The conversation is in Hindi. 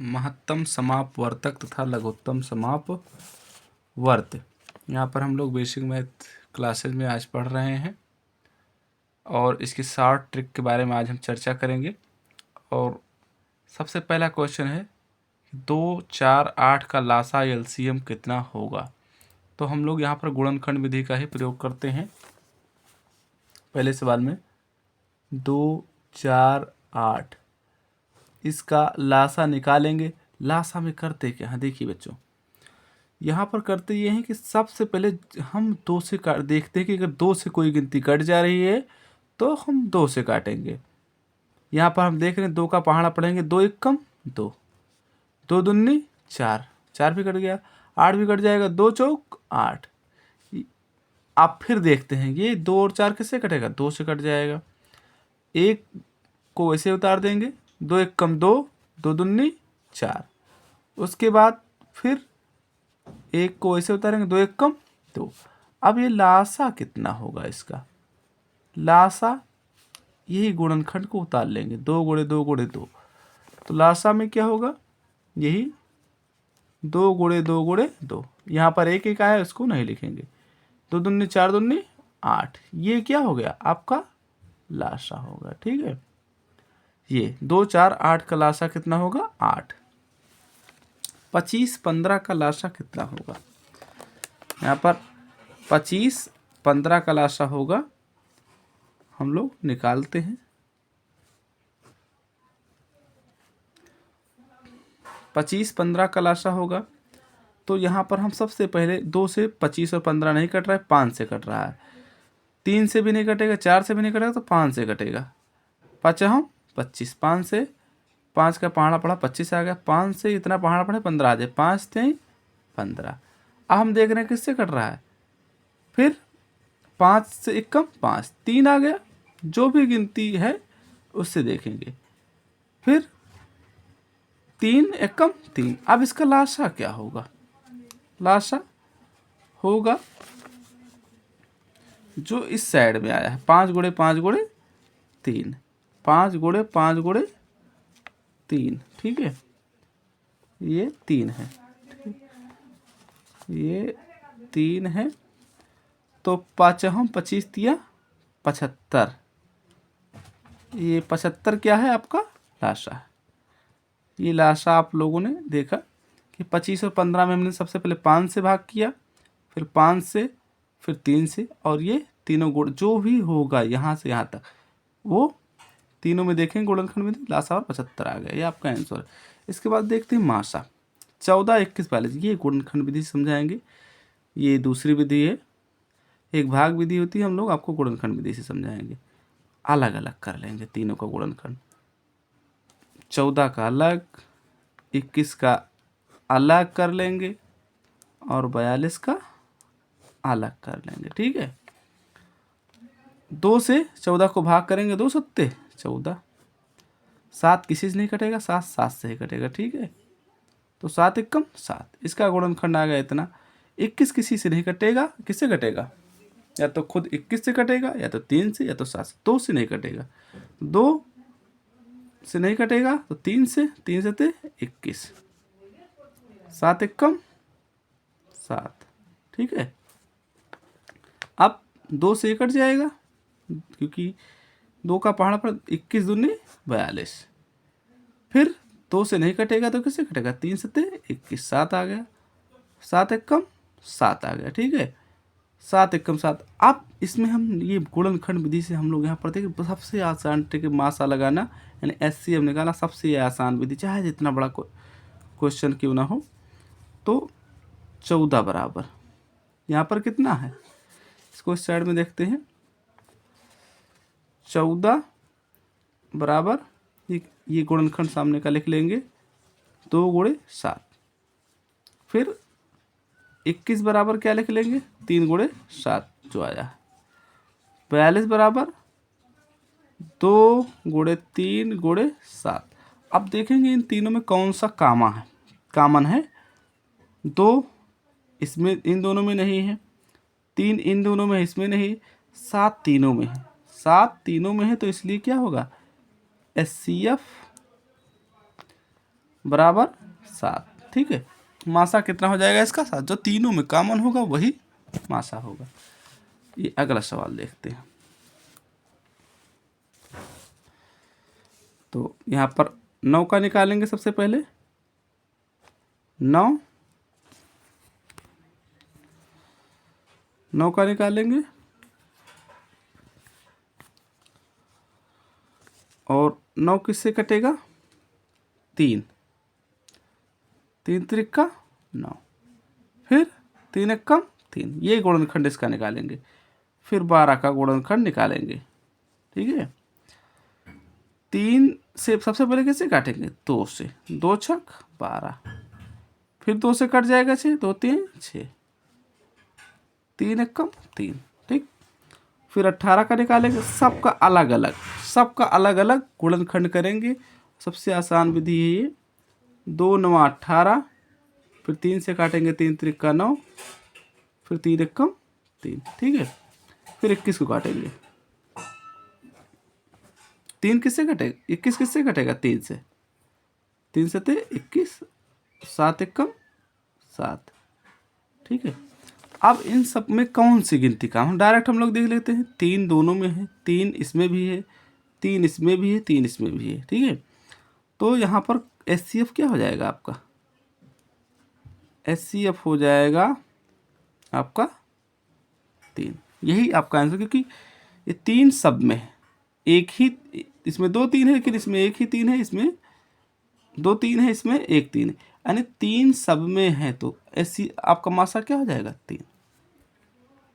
महत्तम समापवर्तक तथा लघुत्तम समापवर्त। यहाँ पर हम लोग बेसिक मैथ क्लासेज में आज पढ़ रहे हैं और इसकी शॉर्ट ट्रिक के बारे में आज हम चर्चा करेंगे। और सबसे पहला क्वेश्चन है 2, 4, 8 का लासा एलसीएम कितना होगा। तो हम लोग यहाँ पर गुणनखंड विधि का ही प्रयोग करते हैं। पहले सवाल में 2, 4, 8 इसका लासा निकालेंगे। लासा में करते क्या है, देखिए बच्चों, यहाँ पर करते ये हैं कि सबसे पहले हम 2 से काट देखते हैं कि अगर 2 से कोई गिनती कट जा रही है तो हम 2 से काटेंगे। यहाँ पर हम देख रहे हैं 2 का पहाड़ा पढ़ेंगे, 2 एकम 2, 2 दूनी 4, 4 भी कट गया, 8 भी कट जाएगा, 2 चौक 8। आप फिर देखते हैं ये 2 और 4 किससे कटेगा, 2 से कट जाएगा। 1 को वैसे उतार देंगे, 2 एकम 2, 2 दूनी 4। उसके बाद फिर 1 को ऐसे उतारेंगे, 2 एकम 2। अब ये लासा कितना होगा इसका, लासा यही गुणनखंड को उतार लेंगे, 2 गुणे 2 गुणे 2। तो लासा में क्या होगा, यही 2 गुणे 2 गुणे 2। यहाँ पर 1 1 आया, इसको नहीं लिखेंगे। 2 दूनी 4 दूनी 8, ये क्या हो गया आपका लासा होगा। ठीक है, ये 2, 4, 8 का लासा कितना होगा 8। 25, 15 का लासा कितना होगा, यहाँ पर 25, 15 का लासा होगा, हम लोग निकालते हैं। 25, 15 का लासा होगा तो यहाँ पर हम सबसे पहले 2 से 25 और 15 नहीं कट रहा है, 5 से कट रहा है। 3 से भी नहीं कटेगा, 4 से भी नहीं कटेगा, तो 5 से कटेगा। 5 हम 25, 5 से 5 का पहाड़ा पड़ा 25 आ गया, 5 से इतना पहाड़ा पड़े 15 आ जाए, 5 थे 15। अब हम देख रहे हैं किससे कट रहा है, फिर 5 से 1 कम 5, 3 आ गया, जो भी गिनती है उससे देखेंगे। फिर 3 1 कम 3। अब इसका लासा क्या होगा, लासा होगा जो इस साइड में आया है, 5 गुणे 5 गुणे 3, 5 गुणे 5 गुणे 3। ठीक है, ये 3 है, ये 3 है। तो 5 हम 25 दिया 75, ये 75 क्या है आपका लासा है। ये लासा आप लोगों ने देखा कि 25 और 15 में हमने सबसे पहले 5 से भाग किया, फिर 5 से, फिर 3 से, और ये तीनों गुण जो भी होगा यहाँ से यहाँ तक वो तीनों में देखेंगे गुणनखंड में, लासा और 75 आ गया, ये आपका आंसर है। इसके बाद देखते हैं मासा 14, 21, 42, ये गुणनखंड विधि समझाएंगे। ये दूसरी विधि है, एक भाग विधि होती है, हम लोग आपको गुणनखंड विधि से समझाएंगे। अलग अलग कर लेंगे तीनों का गुणनखंड, 14 का अलग, 21 का अलग कर लेंगे और 42 का अलग कर लेंगे। ठीक है, 2 से 14 को भाग करेंगे, 2 सत्ते 14, 7 किसी से नहीं कटेगा, 7 7 से ही कटेगा। ठीक है, तो 7 1 कम 7, इसका गुणनखंड आ गया इतना। 21 किसी से नहीं कटेगा, किससे कटेगा, या तो खुद 21 से कटेगा, या तो 3 से, या तो 7 से। 2 से नहीं कटेगा, 2 से नहीं कटेगा तो 3 से, 3 से थे 21, 7 1 कम 7। ठीक है, अब 2 से कट जाएगा क्योंकि 2 का पहाड़ा पर 21 दूनी 42। फिर 2 से नहीं कटेगा तो किससे कटेगा, 3 से थे 21, 7 आ गया, 7 1 कम 7 आ गया। ठीक है, 7 1 कम 7। अब इसमें हम ये गुणनखंड विधि से हम लोग यहाँ पर देखें सबसे आसान ट्रिक मासा लगाना, यानी एचसीएफ निकालना सबसे आसान विधि, चाहे जितना बड़ा क्वेश्चन क्यों ना हो। तो 14 बराबर यहाँ पर कितना है, इसको इस साइड में देखते हैं। 14 बराबर ये गुणनखंड सामने का लिख लेंगे, 2 गुणे 7। फिर 21 बराबर क्या लिख लेंगे, 3 गुणे 7 जो आया। 42 बराबर 2 गुणे 3 गुणे 7। अब देखेंगे इन तीनों में कौन सा कॉमन है। 2 इसमें इन दोनों में नहीं है, 3 इन दोनों में, इसमें नहीं, 7 तीनों में है, 7 तीनों में है, तो इसलिए क्या होगा HCF बराबर 7। ठीक है, मासा कितना हो जाएगा इसका? 7। जो तीनों में कॉमन होगा वही मासा होगा। ये अगला सवाल देखते हैं। तो यहाँ पर 9 का निकालेंगे सबसे पहले। 9 का निकालेंगे और 9 किससे कटेगा? 3 त्रिका 9, फिर 3 एकम 3, ये गुणनखंड इसका निकालेंगे। फिर 12 का गुणनखंड निकालेंगे। ठीक है, 3 से सबसे पहले कैसे काटेंगे? 2 से, 2 छक 12, फिर 2 से कट जाएगा 6, 2 3 6, 3 एकम 3। ठीक, फिर 18 का निकालेंगे। सबका अलग अलग गुणनखंड करेंगे। सबसे आसान विधि है ये। 2 9 18, फिर 3 से काटेंगे, 3 त्रिका 9, फिर 3 एकम 3। ठीक है, फिर 21 को काटेंगे। 3 किससे कटेगा? 21 किससे कटेगा? 3 से, 3 से 21, 7 एकम 7। ठीक है, अब इन सब में कौन सी गिनती का? हम डायरेक्ट हम लोग देख लेते हैं। 3 दोनों में है, 3 इसमें भी है, 3 इसमें भी है, 3 इसमें भी है। ठीक है, तो यहाँ पर HCF क्या हो जाएगा आपका? HCF हो जाएगा आपका 3। यही आपका आंसर, क्योंकि ये 3 सब में है। एक ही, इसमें 2 3 है, लेकिन इसमें एक ही 3 है, इसमें 2 3 है, इसमें एक 3 है, यानी 3 सब में है। तो ऐसी आपका मासा क्या हो जाएगा? 3।